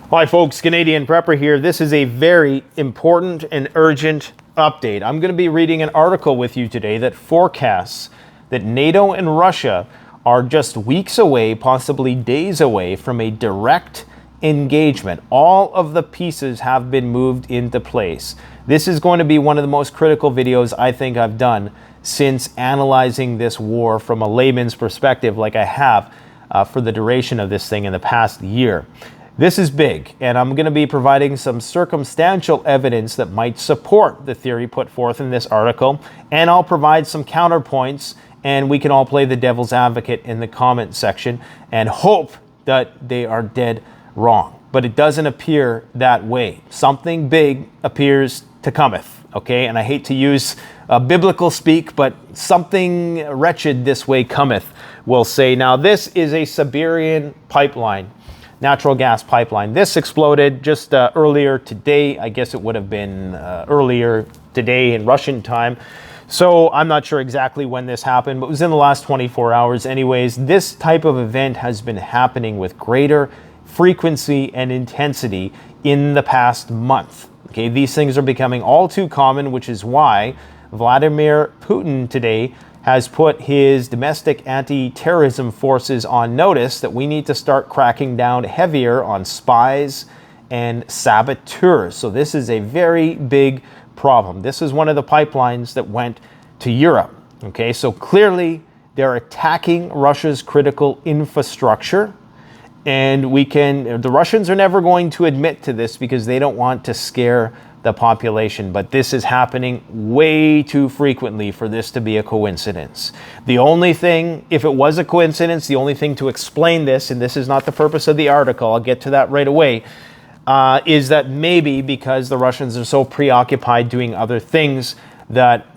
Hi folks, Canadian Prepper here. This is a very important and urgent update. I'm going to be reading an article with you today that forecasts that NATO and Russia are just weeks away, possibly days away from a direct engagement. All of the pieces have been moved into place. This is going to be one of the most critical videos I think I've done since analyzing this war from a layman's perspective like I have for the duration of this thing in the past year. This is big, and I'm going to be providing some circumstantial evidence that might support the theory put forth in this article, and I'll provide some counterpoints, and we can all play the devil's advocate in the comment section and hope that they are dead wrong. But it doesn't appear that way. Something big appears to cometh, okay? And I hate to use biblical speak, but something wretched this way cometh, we'll say. Now, this is a Siberian pipeline. Natural gas pipeline. This exploded just earlier today. I guess it would have been earlier today in Russian time. So I'm not sure exactly when this happened, but it was in the last 24 hours. Anyways, this type of event has been happening with greater frequency and intensity in the past month. Okay, these things are becoming all too common, which is why Vladimir Putin today has put his domestic anti-terrorism forces on notice that we need to start cracking down heavier on spies and saboteurs. So this is a very big problem. This is one of the pipelines that went to Europe. Okay, so clearly they're attacking Russia's critical infrastructure, and the Russians are never going to admit to this because they don't want to scare the population, but this is happening way too frequently for this to be a coincidence. The only thing, if it was a coincidence, the only thing to explain this, and this is not the purpose of the article, I'll get to that right away, is that maybe because the Russians are so preoccupied doing other things that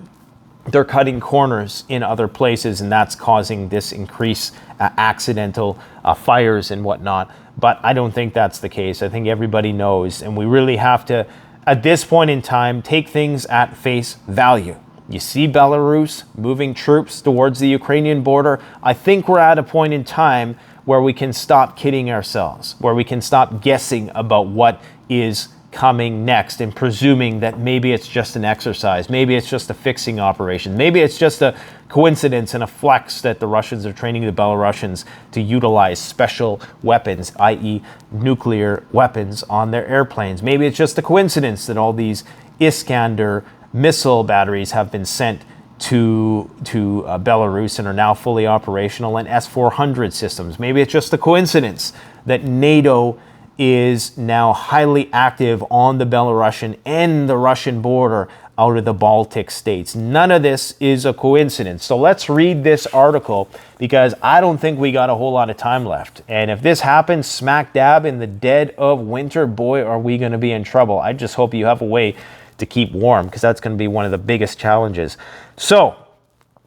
they're cutting corners in other places, and that's causing this increased accidental fires and whatnot. But I don't think that's the case. I think everybody knows, and we really have to, at this point in time, take things at face value. You see Belarus moving troops towards the Ukrainian border. I think we're at a point in time where we can stop kidding ourselves, where we can stop guessing about what is coming next and presuming that maybe it's just an exercise, maybe it's just a fixing operation, maybe it's just a coincidence and a flex that the Russians are training the Belarusians to utilize special weapons, i.e. nuclear weapons on their airplanes. Maybe it's just a coincidence that all these Iskander missile batteries have been sent to Belarus and are now fully operational, and S-400 systems. Maybe it's just a coincidence that NATO is now highly active on the Belarusian and the Russian border out of the Baltic states. None of this is a coincidence. So let's read this article because I don't think we got a whole lot of time left. And if this happens smack dab in the dead of winter, boy, are we going to be in trouble. I just hope you have a way to keep warm because that's going to be one of the biggest challenges. So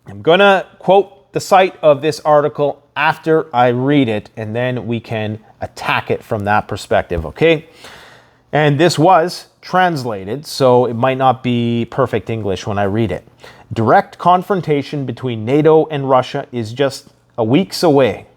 I'm going to quote the site of this article after I read it, and then we can attack it from that perspective, okay? And this was translated, so it might not be perfect English when I read it. Direct confrontation between NATO and Russia is just a weeks away.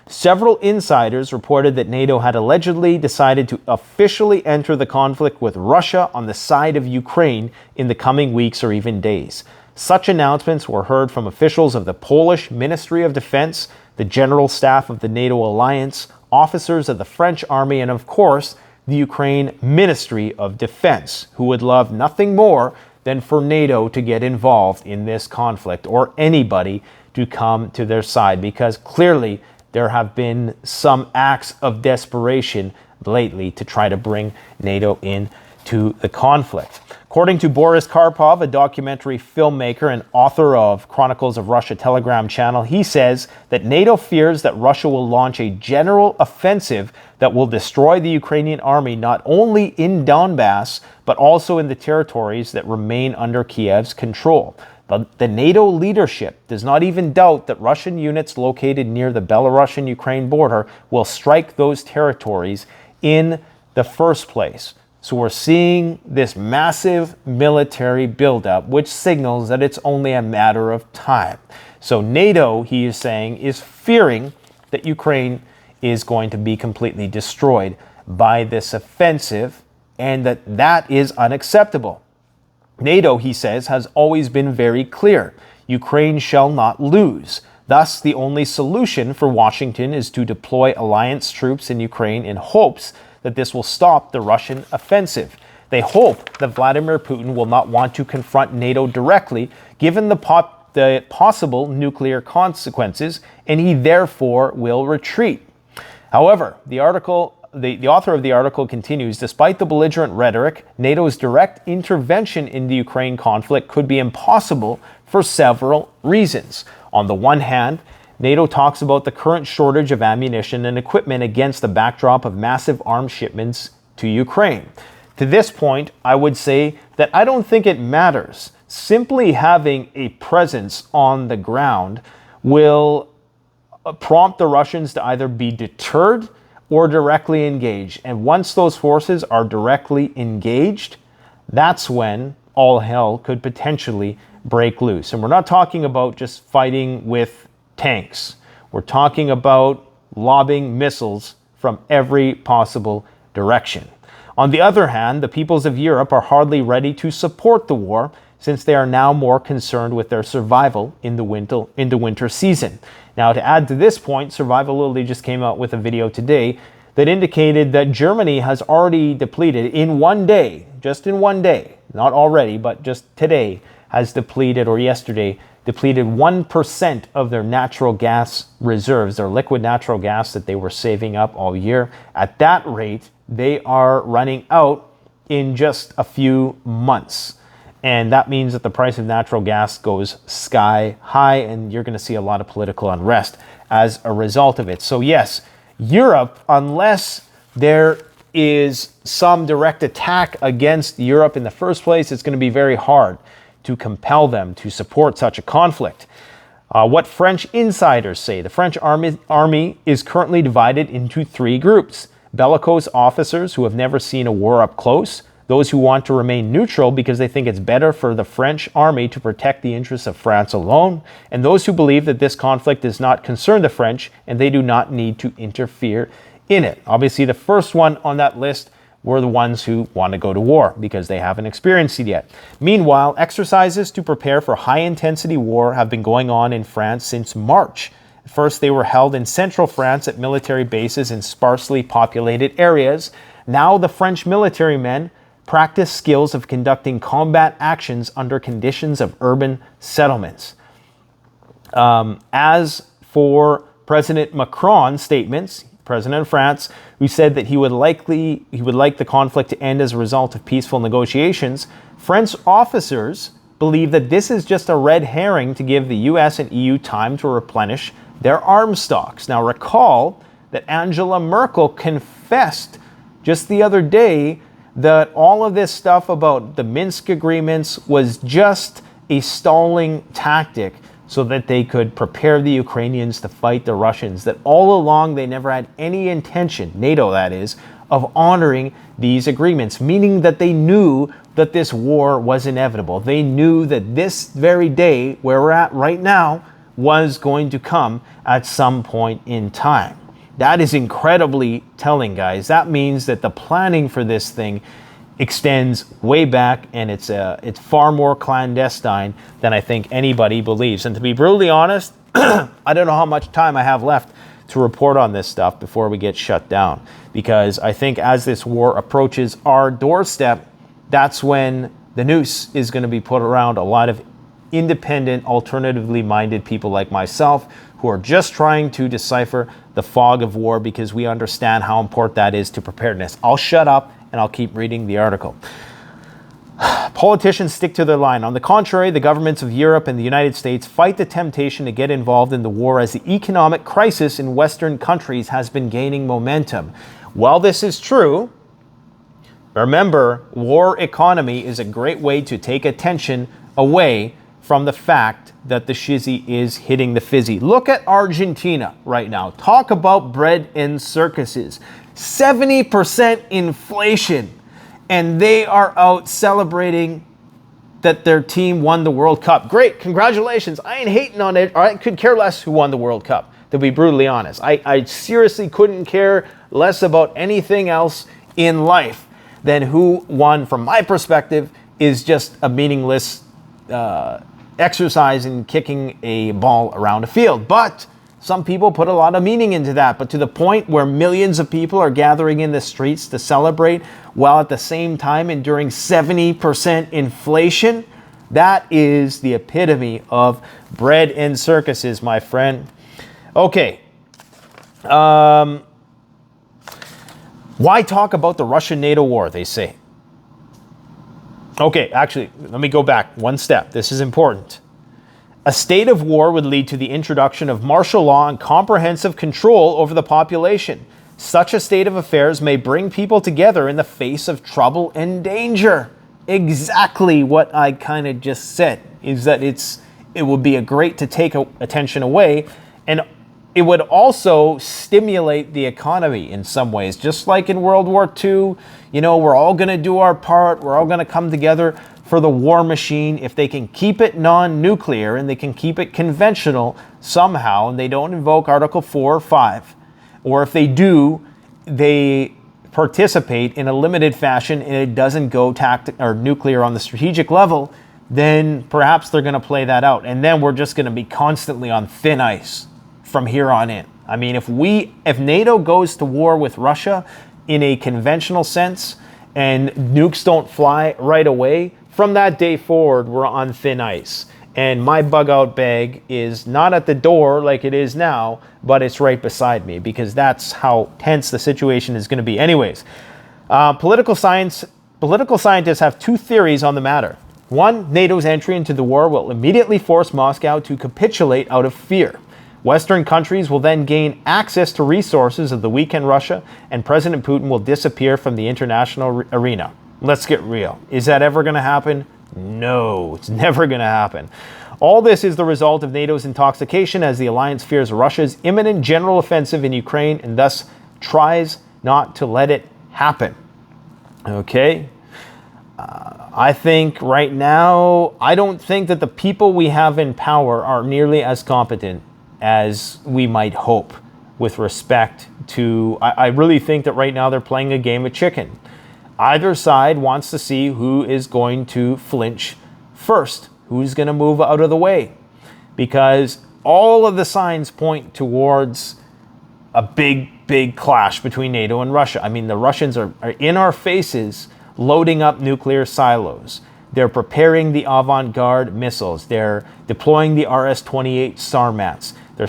Several insiders reported that NATO had allegedly decided to officially enter the conflict with Russia on the side of Ukraine in the coming weeks or even days. Such announcements were heard from officials of the Polish Ministry of Defense, the General Staff of the NATO alliance, officers of the French army, and of course, the Ukraine Ministry of Defense, who would love nothing more than for NATO to get involved in this conflict or anybody to come to their side, because clearly there have been some acts of desperation lately to try to bring NATO into the conflict. According to Boris Karpov, a documentary filmmaker and author of Chronicles of Russia Telegram channel, he says that NATO fears that Russia will launch a general offensive that will destroy the Ukrainian army not only in Donbass, but also in the territories that remain under Kiev's control. The NATO leadership does not even doubt that Russian units located near the Belarusian-Ukraine border will strike those territories in the first place. So we're seeing this massive military buildup, which signals that it's only a matter of time. So NATO, he is saying, is fearing that Ukraine is going to be completely destroyed by this offensive, and that is unacceptable. NATO, he says, has always been very clear. Ukraine shall not lose. Thus, the only solution for Washington is to deploy alliance troops in Ukraine in hopes that this will stop the Russian offensive. They hope that Vladimir Putin will not want to confront NATO directly, given the possible nuclear consequences, and he therefore will retreat. However, the author of the article continues, despite the belligerent rhetoric, NATO's direct intervention in the Ukraine conflict could be impossible for several reasons. On the one hand, NATO talks about the current shortage of ammunition and equipment against the backdrop of massive arms shipments to Ukraine. To this point, I would say that I don't think it matters. Simply having a presence on the ground will prompt the Russians to either be deterred or directly engaged. And once those forces are directly engaged, that's when all hell could potentially break loose. And we're not talking about just fighting with tanks. We're talking about lobbing missiles from every possible direction. On the other hand, the peoples of Europe are hardly ready to support the war, since they are now more concerned with their survival in the winter season. Now, to add to this point, Survivability just came out with a video today that indicated that Germany has already depleted in one day, just in one day, not already, but just today, has depleted, or yesterday, depleted 1% of their natural gas reserves, their liquid natural gas that they were saving up all year. At that rate, they are running out in just a few months. And that means that the price of natural gas goes sky high, and you're going to see a lot of political unrest as a result of it. So yes, Europe, unless there is some direct attack against Europe in the first place, it's going to be very hard to compel them to support such a conflict. What French insiders say, the French army is currently divided into three groups: bellicose officers who have never seen a war up close, those who want to remain neutral because they think it's better for the French army to protect the interests of France alone, and those who believe that this conflict does not concern the French and they do not need to interfere in it. Obviously, the first one on that list were the ones who want to go to war because they haven't experienced it yet. Meanwhile, exercises to prepare for high-intensity war have been going on in France since March. First, they were held in central France at military bases in sparsely populated areas. Now the French military men practice skills of conducting combat actions under conditions of urban settlements. As for President Macron's statements, President of France, who said that he would like the conflict to end as a result of peaceful negotiations, French officers believe that this is just a red herring to give the US and EU time to replenish their arms stocks. Now recall that Angela Merkel confessed just the other day that all of this stuff about the Minsk agreements was just a stalling tactic so that they could prepare the Ukrainians to fight the Russians, that all along they never had any intention, NATO that is, of honoring these agreements, meaning that they knew that this war was inevitable. They knew that this very day, where we're at right now, was going to come at some point in time. That is incredibly telling, guys. That means that the planning for this thing extends way back, and it's far more clandestine than I think anybody believes. And to be brutally honest, I don't know how much time I have left to report on this stuff before we get shut down, because I think as this war approaches our doorstep, that's when the noose is going to be put around a lot of independent, alternatively minded people like myself who are just trying to decipher the fog of war, because we understand how important that is to preparedness. I'll shut up and I'll keep reading the article. Politicians stick to their line. On the contrary, the governments of Europe and the United States fight the temptation to get involved in the war as the economic crisis in Western countries has been gaining momentum. While this is true, remember, war economy is a great way to take attention away from the fact that the shizzy is hitting the fizzy. Look at Argentina right now. Talk about bread and circuses. 70% inflation, and they are out celebrating that their team won the World Cup. Great, congratulations. I ain't hating on it. I could care less who won the World Cup, to be brutally honest. I seriously couldn't care less about anything else in life than who won, from my perspective, is just a meaningless exercise in kicking a ball around a field. But some people put a lot of meaning into that, but to the point where millions of people are gathering in the streets to celebrate while at the same time enduring 70% inflation, that is the epitome of bread and circuses, my friend. Okay. Why talk about the Russian-NATO war, they say? Okay, actually, let me go back one step. This is important. A state of war would lead to the introduction of martial law and comprehensive control over the population. Such a state of affairs may bring people together in the face of trouble and danger. Exactly what I kind of just said, is that it would be great to take attention away, and it would also stimulate the economy in some ways. Just like in World War II, we're all going to do our part. We're all going to come together for the war machine. If they can keep it non-nuclear and they can keep it conventional somehow, and they don't invoke Article 4 or 5, or if they do, they participate in a limited fashion and it doesn't go nuclear on the strategic level, then perhaps they're going to play that out. And then we're just going to be constantly on thin ice from here on in. I mean, if NATO goes to war with Russia in a conventional sense and nukes don't fly right away, from that day forward, we're on thin ice. And my bug out bag is not at the door like it is now, but it's right beside me, because that's how tense the situation is going to be. Anyways, political scientists have two theories on the matter. One, NATO's entry into the war will immediately force Moscow to capitulate out of fear. Western countries will then gain access to resources of the weak in Russia, and President Putin will disappear from the international arena. Let's get real. Is that ever going to happen? No, it's never going to happen. All this is the result of NATO's intoxication as the alliance fears Russia's imminent general offensive in Ukraine and thus tries not to let it happen. Okay? I think right now, I don't think that the people we have in power are nearly as competent as we might hope with respect to... I really think that right now they're playing a game of chicken. Either side wants to see who is going to flinch first, who's going to move out of the way, because all of the signs point towards a big clash between NATO and Russia. I mean, the Russians are in our faces loading up nuclear silos. They're preparing the avant-garde missiles. They're deploying the RS-28 Sarmats. They're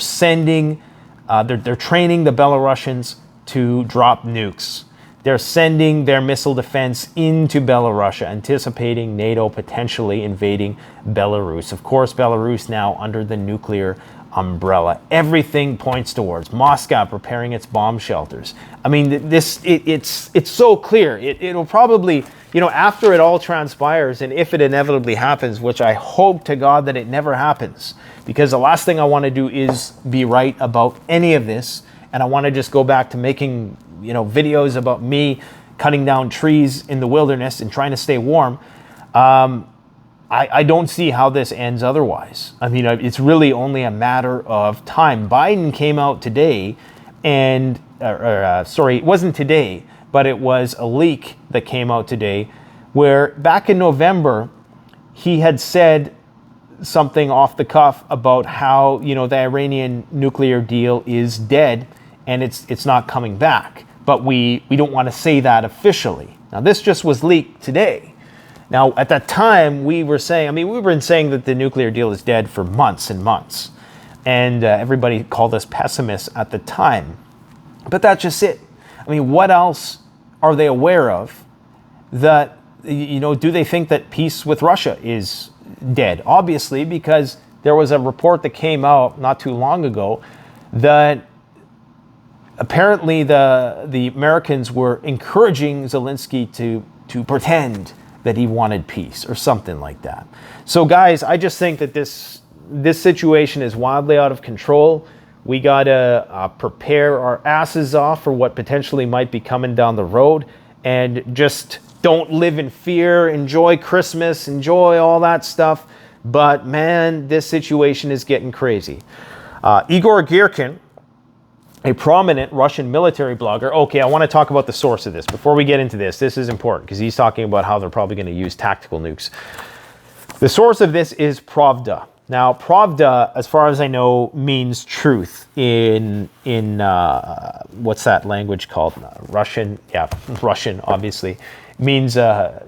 they're training the Belarusians to drop nukes. They're sending their missile defense into Belarus, anticipating NATO potentially invading Belarus. Of course, Belarus now under the nuclear umbrella. Everything points towards Moscow preparing its bomb shelters. I mean, it's so clear. It'll probably, after it all transpires, and if it inevitably happens, which I hope to God that it never happens, because the last thing I want to do is be right about any of this, and I want to just go back to making videos about me cutting down trees in the wilderness and trying to stay warm. I don't see how this ends otherwise. I mean, it's really only a matter of time. Biden came out today and, it wasn't today, but it was a leak that came out today where back in November, he had said something off the cuff about how, the Iranian nuclear deal is dead and it's not coming back. But we don't want to say that officially. Now, this just was leaked today. Now, at that time, we were saying that the nuclear deal is dead for months and months. And everybody called us pessimists at the time. But that's just it. I mean, what else are they aware of that, do they think that peace with Russia is dead? Obviously, because there was a report that came out not too long ago that apparently the Americans were encouraging Zelensky to pretend that he wanted peace or something like that. So guys, I just think that this situation is wildly out of control. We got to prepare our asses off for what potentially might be coming down the road, and just don't live in fear. Enjoy Christmas, enjoy all that stuff. But man, this situation is getting crazy. Igor Girkin, a prominent Russian military blogger. Okay, I want to talk about the source of this. Before we get into this, this is important because he's talking about how they're probably going to use tactical nukes. The source of this is Pravda. Now, Pravda, as far as I know, means truth in what's that language called? Russian? Yeah, Russian, obviously. Means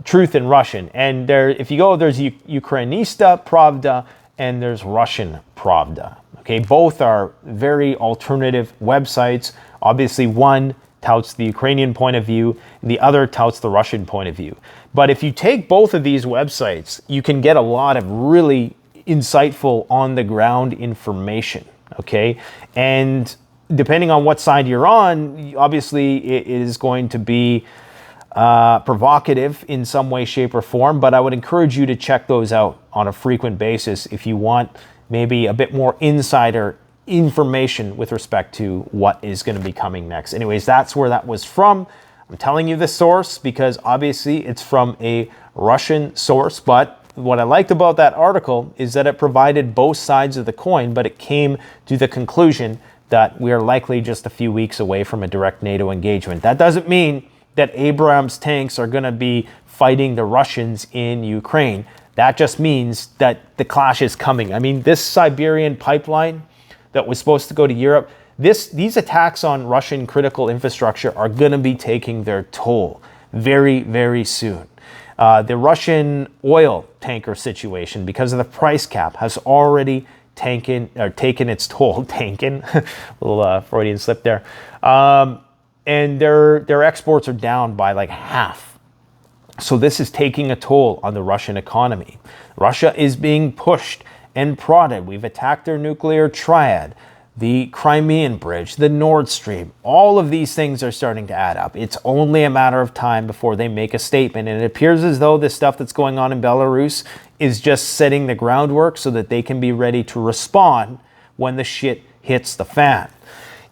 truth in Russian. And there, if you go, there's Ukrainista Pravda and there's Russian Pravda. Okay, both are very alternative websites. Obviously, one touts the Ukrainian point of view, and the other touts the Russian point of view. But if you take both of these websites, you can get a lot of really insightful on-the-ground information, okay? And depending on what side you're on, obviously it is going to be provocative in some way, shape, or form, but I would encourage you to check those out on a frequent basis if you want maybe a bit more insider information with respect to what is going to be coming next. Anyways, that's where that was from. I'm telling you the source because obviously it's from a Russian source, but what I liked about that article is that it provided both sides of the coin, but it came to the conclusion that we are likely just a few weeks away from a direct NATO engagement. That doesn't mean that Abrams tanks are going to be fighting the Russians in Ukraine. That just means that the clash is coming. I mean, this Siberian pipeline that was supposed to go to Europe, these attacks on Russian critical infrastructure are going to be taking their toll very, very soon. The Russian oil tanker situation, because of the price cap, has already taken its toll. Taken, a little Freudian slip there. And their exports are down by like half. So this is taking a toll on the Russian economy. Russia is being pushed and prodded. We've attacked their nuclear triad, the Crimean Bridge, the Nord Stream. All of these things are starting to add up. It's only a matter of time before they make a statement. And it appears as though the stuff that's going on in Belarus is just setting the groundwork so that they can be ready to respond when the shit hits the fan.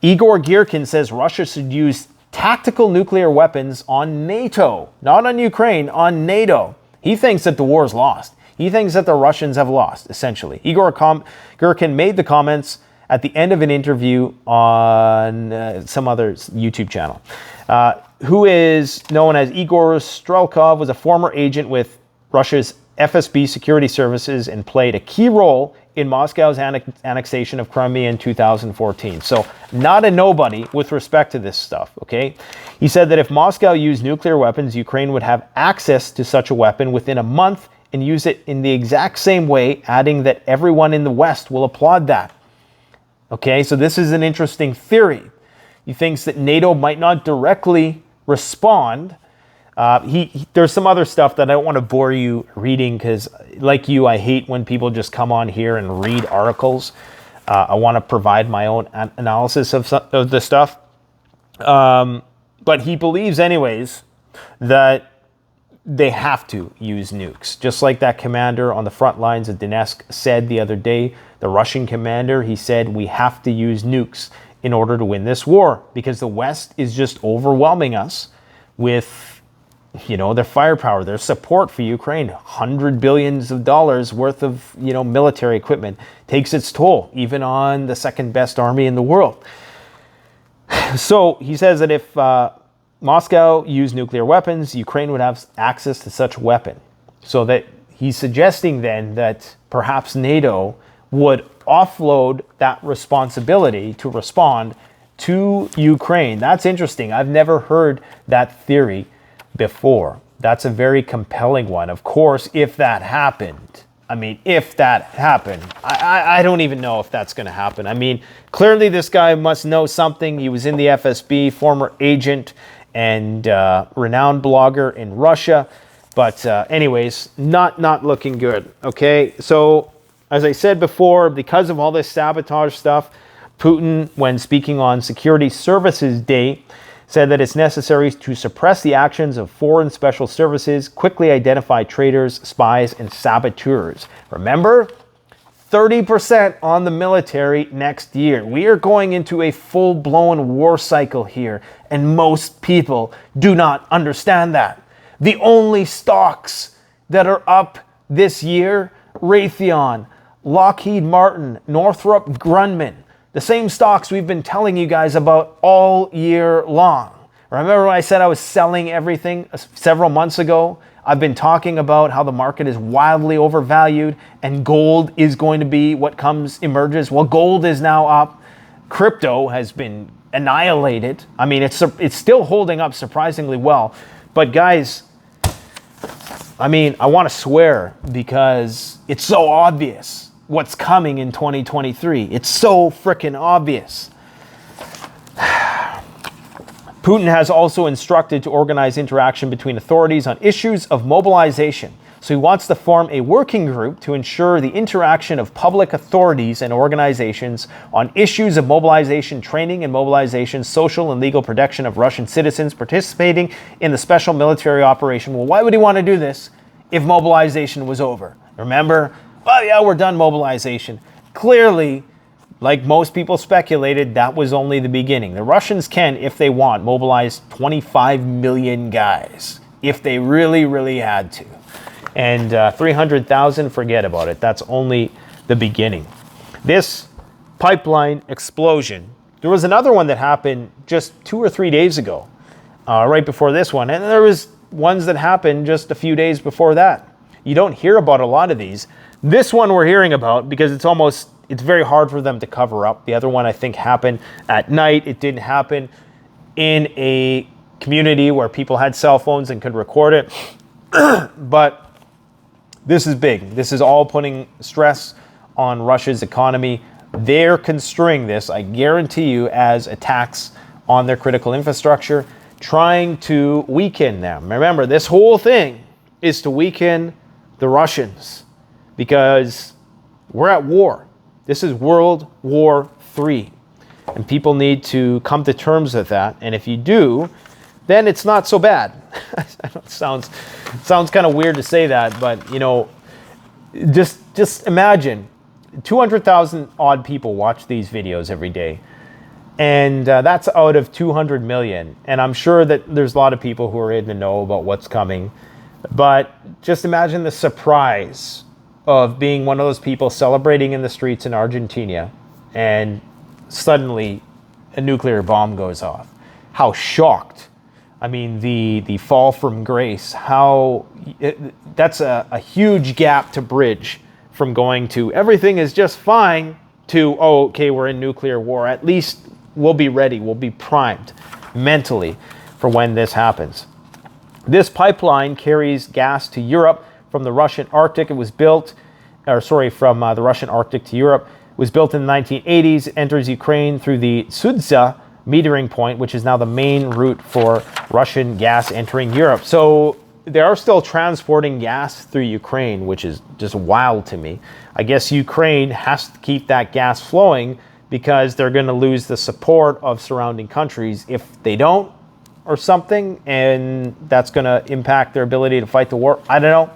Igor Girkin says Russia should use tactical nuclear weapons on NATO, not on Ukraine, on NATO. He thinks that the war is lost. He thinks that the Russians have lost, essentially. Igor Girkin made the comments at the end of an interview on some other YouTube channel. Who is known as Igor Strelkov, was a former agent with Russia's FSB security services and played a key role in Moscow's annexation of Crimea in 2014. So not a nobody with respect to this stuff, okay? He said that if Moscow used nuclear weapons, Ukraine would have access to such a weapon within a month and use it in the exact same way, adding that everyone in the West will applaud that. Okay, so this is an interesting theory. He thinks that NATO might not directly respond. There's some other stuff that I don't want to bore you reading because, like you, I hate when people just come on here and read articles. I want to provide my own analysis of the stuff. But he believes anyways that they have to use nukes. Just like that commander on the front lines of Donetsk said the other day, the Russian commander, he said, we have to use nukes in order to win this war because the West is just overwhelming us with, you know, their firepower, their support for Ukraine. $100 billion worth of, you know, military equipment takes its toll, even on the second best army in the world. So he says that if Moscow used nuclear weapons, Ukraine would have access to such a weapon. So that he's suggesting then that perhaps NATO would offload that responsibility to respond to Ukraine. That's interesting. I've never heard that theory before. That's a very compelling one. Of course, if that happened, I don't even know if that's going to happen. I mean, clearly this guy must know something. He was in the FSB, former agent and renowned blogger in Russia. But anyways, not looking good. Okay, so as I said before, because of all this sabotage stuff, Putin, when speaking on Security Services Day, said that it's necessary to suppress the actions of foreign special services, quickly identify traitors, spies, and saboteurs. Remember, 30% on the military next year. We are going into a full-blown war cycle here, and most people do not understand that. The only stocks that are up this year, Raytheon, Lockheed Martin, Northrop Grumman, The same stocks we've been telling you guys about all year long. Remember when I said I was selling everything several months ago? I've been talking about how the market is wildly overvalued and gold is going to be what emerges. Well, gold is now up. Crypto has been annihilated. I mean, it's still holding up surprisingly well. But guys, I mean, I want to swear because it's so obvious what's coming in 2023. It's so freaking obvious. Putin has also instructed to organize interaction between authorities on issues of mobilization. So he wants to form a working group to ensure the interaction of public authorities and organizations on issues of mobilization training and mobilization, social and legal protection of Russian citizens participating in the special military operation. Well, why would he want to do this if mobilization was over? Remember? Oh yeah, we're done mobilization. Clearly, like most people speculated, that was only the beginning. The Russians can, if they want, mobilize 25 million guys if they really, really had to. And 300,000, forget about it. That's only the beginning. This pipeline explosion, there was another one that happened just 2 or 3 days ago, right before this one. And there was ones that happened just a few days before that. You don't hear about a lot of these. This one we're hearing about because it's very hard for them to cover up. The other one I think happened at night. It didn't happen in a community where people had cell phones and could record it. But this is big. This is all putting stress on Russia's economy. They're construing this, I guarantee you, as attacks on their critical infrastructure, trying to weaken them. Remember, this whole thing is to weaken the Russians because we're at war. This is World War III. And people need to come to terms with that. And if you do, then it's not so bad. It sounds kind of weird to say that, but you know, just imagine 200,000 odd people watch these videos every day. And that's out of 200 million. And I'm sure that there's a lot of people who are in the know about what's coming. But just imagine the surprise of being one of those people celebrating in the streets in Argentina and suddenly a nuclear bomb goes off. How shocked. I mean, the fall from grace, that's a huge gap to bridge from going to everything is just fine to, oh, okay, we're in nuclear war. At least we'll be ready. We'll be primed mentally for when this happens. This pipeline carries gas to Europe from the Russian Arctic. It was built, from the Russian Arctic to Europe. It was built in the 1980s. It enters Ukraine through the Sudza metering point, which is now the main route for Russian gas entering Europe. So they are still transporting gas through Ukraine, which is just wild to me. I guess Ukraine has to keep that gas flowing because they're going to lose the support of surrounding countries if they don't or something, and that's going to impact their ability to fight the war. I don't know,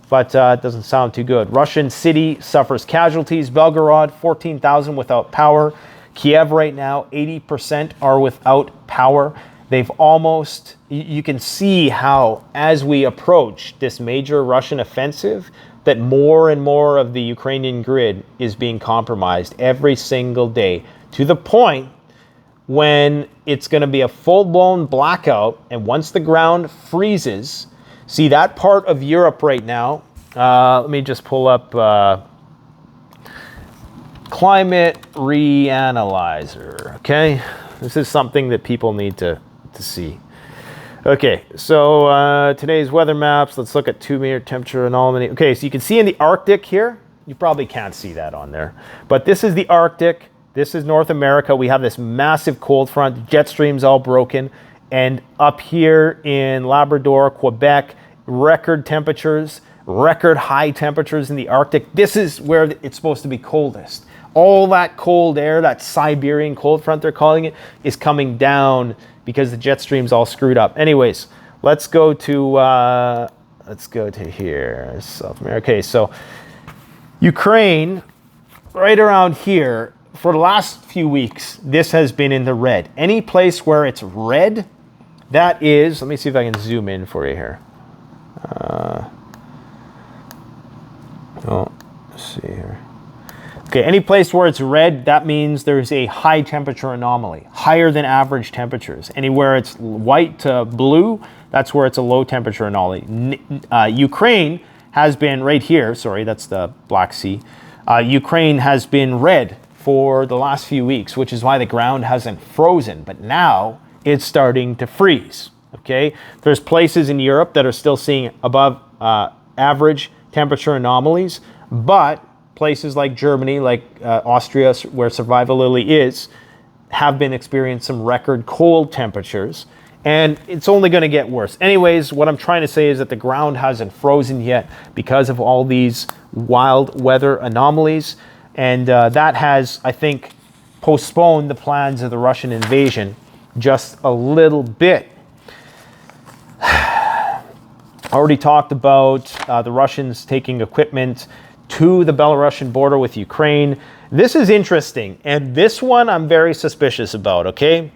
but it doesn't sound too good. Russian city suffers casualties. Belgorod, 14,000 without power. Kiev right now, 80% are without power. They've almost, you can see how as we approach this major Russian offensive, that more and more of the Ukrainian grid is being compromised every single day to the point when it's going to be a full-blown blackout. And once the ground freezes, see that part of Europe right now, let me just pull up Climate Reanalyzer, okay? This is something that people need to see. Okay, so today's weather maps, let's look at 2-meter temperature anomaly. Okay, so you can see in the Arctic here, you probably can't see that on there, but this is the Arctic, this is North America. We have this massive cold front, jet streams all broken, and up here in Labrador, Quebec, record temperatures, record high temperatures in the Arctic. This is where it's supposed to be coldest. All that cold air, that Siberian cold front they're calling it, is coming down because the jet stream's all screwed up. Anyways, let's go to here, South America. Okay, so Ukraine, right around here, for the last few weeks, this has been in the red. Any place where it's red, that is, let me see if I can zoom in for you here. Let's see here. Okay, any place where it's red, that means there's a high temperature anomaly, higher than average temperatures. Anywhere it's white to blue, that's where it's a low temperature anomaly. Ukraine has been right here, sorry, that's the Black Sea. Ukraine has been red for the last few weeks, which is why the ground hasn't frozen, but now it's starting to freeze, okay? There's places in Europe that are still seeing above average temperature anomalies, but places like Germany, like Austria, where survivability is, have been experiencing some record cold temperatures, and it's only going to get worse. Anyways, what I'm trying to say is that the ground hasn't frozen yet because of all these wild weather anomalies, and that has, I think, postponed the plans of the Russian invasion just a little bit. I already talked about the Russians taking equipment to the Belarusian border with Ukraine. This is interesting, and this one I'm very suspicious about, okay?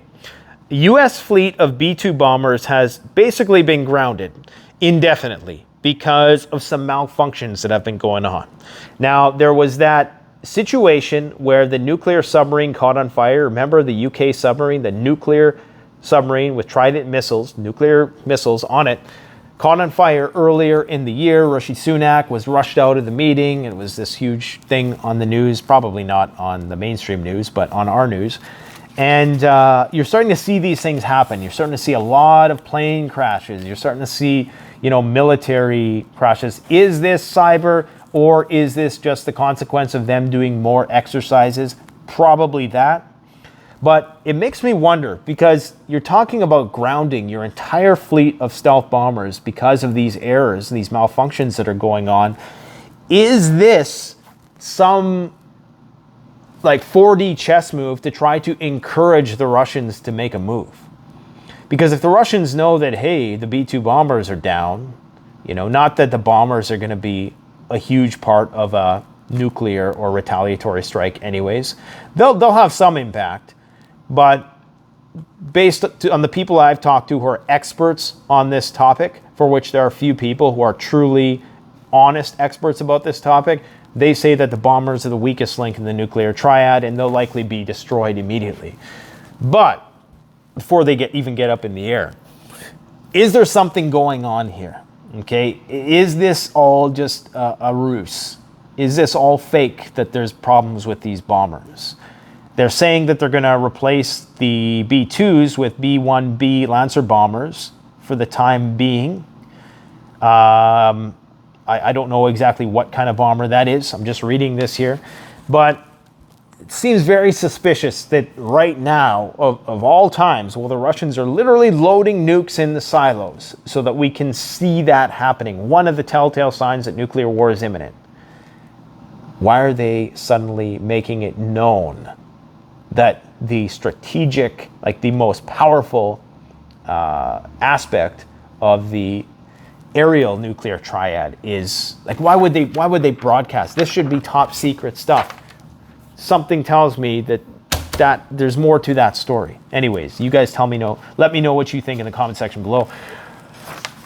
U.S. fleet of B-2 bombers has basically been grounded indefinitely because of some malfunctions that have been going on. Now, there was that situation where the nuclear submarine caught on fire. Remember the UK submarine, the nuclear submarine with Trident missiles, nuclear missiles on it, caught on fire earlier in the year. Rishi Sunak was rushed out of the meeting. It was this huge thing on the news, probably not on the mainstream news, but on our news. And you're starting to see these things happen. You're starting to see a lot of plane crashes. You're starting to see, military crashes. Is this cyber, or is this just the consequence of them doing more exercises? Probably that. But it makes me wonder, because you're talking about grounding your entire fleet of stealth bombers because of these errors, these malfunctions that are going on. Is this some 4D chess move to try to encourage the Russians to make a move? Because if the Russians know that, hey, the B-2 bombers are down, not that the bombers are going to be a huge part of a nuclear or retaliatory strike anyways, they'll have some impact. But based on the people I've talked to who are experts on this topic, for which there are a few people who are truly honest experts about this topic, they say that the bombers are the weakest link in the nuclear triad, and they'll likely be destroyed immediately. But before they even get up in the air, is there something going on here? Okay, is this all just a ruse? Is this all fake, that there's problems with these bombers? They're saying that they're going to replace the B-2s with B-1B Lancer bombers for the time being. I don't know exactly what kind of bomber that is. I'm just reading this here. But it seems very suspicious that right now, of all times, the Russians are literally loading nukes in the silos so that we can see that happening. One of the telltale signs that nuclear war is imminent. Why are they suddenly making it known that the strategic, the most powerful aspect of the aerial nuclear triad is, why would they broadcast? This should be top secret stuff. Something tells me that there's more to that story. Anyways, you guys let me know what you think in the comment section below.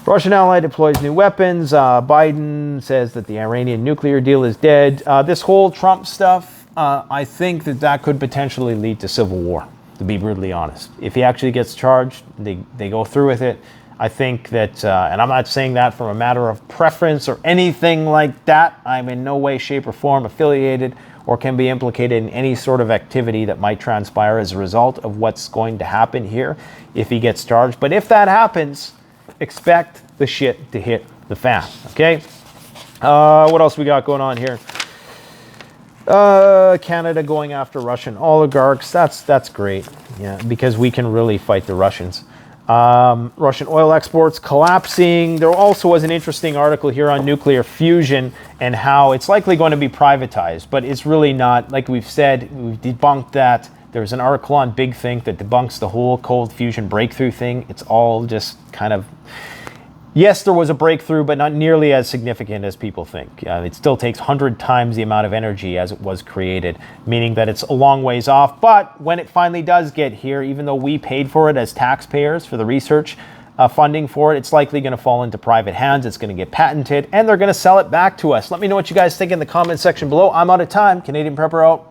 Russian ally deploys new weapons. Biden says that the Iranian nuclear deal is dead. This whole Trump stuff, I think that could potentially lead to civil war, to be brutally honest. If he actually gets charged, they go through with it. I think that, and I'm not saying that from a matter of preference or anything like that. I'm in no way, shape, or form affiliated or can be implicated in any sort of activity that might transpire as a result of what's going to happen here if he gets charged. But if that happens, expect the shit to hit the fan, okay? What else we got going on here? Canada going after Russian oligarchs. That's great, yeah, because we can really fight the Russians. Russian oil exports collapsing. There also was an interesting article here on nuclear fusion and how it's likely going to be privatized, but it's really not. Like we've said, we've debunked that. There's an article on Big Think that debunks the whole cold fusion breakthrough thing. It's all just kind of, yes, there was a breakthrough, but not nearly as significant as people think. It still takes 100 times the amount of energy as it was created, meaning that it's a long ways off. But when it finally does get here, even though we paid for it as taxpayers for the research, funding for it. It's likely going to fall into private hands. It's going to get patented, and they're going to sell it back to us. Let me know what you guys think in the comment section below. I'm out of time. Canadian Prepper out.